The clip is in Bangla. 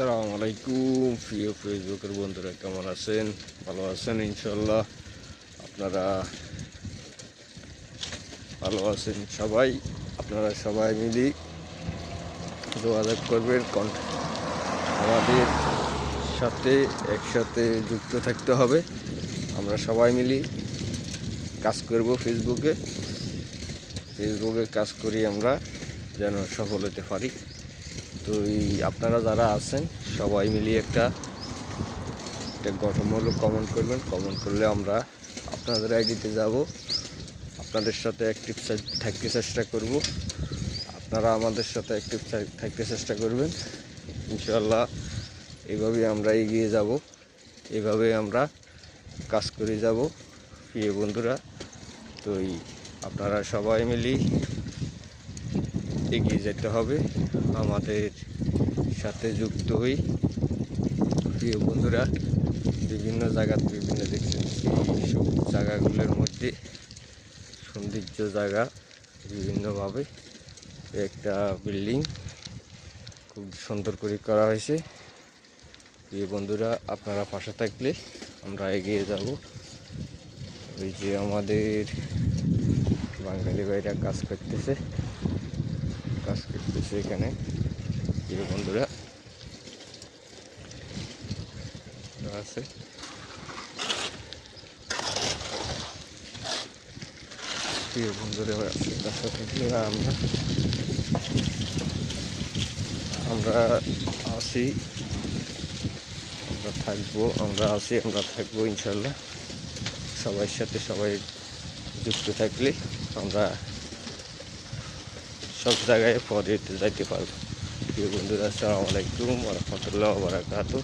আসসালামু আলাইকুম প্রিয় ফেসবুকের বন্ধুরা, কেমন আছেন? ভালো আছেন ইনশাল্লাহ। আপনারা ভালো আছেন সবাই। আপনারা সবাই মিলি যোগাযোগ করবেন, আমাদের সাথে একসাথে যুক্ত থাকতে হবে। আমরা সবাই মিলি কাজ করব ফেসবুকে কাজ করি আমরা যেন সফল হতে পারি। তো আপনারা যারা আছেন সবাই মিলিয়ে একটা গঠনমূলক কমেন্ট করবেন। কমেন্ট করলে আমরা আপনাদের আইডিতে যাব, আপনাদের সাথে অ্যাক্টিভ থাকতে চেষ্টা করব। আপনারা আমাদের সাথে অ্যাক্টিভ থাকতে চেষ্টা করবেন ইনশাআল্লাহ। এভাবে আমরা এগিয়ে যাব, এভাবে আমরা কাজ করে যাব প্রিয় বন্ধুরা। তো আপনারা সবাই মিলি এগিয়ে যেতে হবে, আমাদের সাথে যুক্ত হই প্রিয় বন্ধুরা। বিভিন্ন জায়গার বিভিন্ন দেখছেন সব জায়গাগুলোর মধ্যে সৌন্দর্য জায়গা বিভিন্নভাবে একটা বিল্ডিং খুব সুন্দর করে করা হয়েছে প্রিয় বন্ধুরা। আপনারা পাশে থাকলে আমরা এগিয়ে যাব। ওই যে আমাদের বাঙালি ভাইরা কাজ করতেছে এখানে প্রিয় বন্ধুরা আছে। প্রিয় বন্ধুরা কাছে থাকলে আমরা আছি, আমরা থাকবো, আমরা থাকবো ইনশাল্লাহ। সবার সাথে সবাই যুক্ত থাকলে আমরা সব জায়গায় পরে যাইতে পারবো প্রিয় বন্ধুরা। আসসালামু আলাইকুম ওয়া রাহমাতুল্লাহি ওয়া বারাকাতুহু।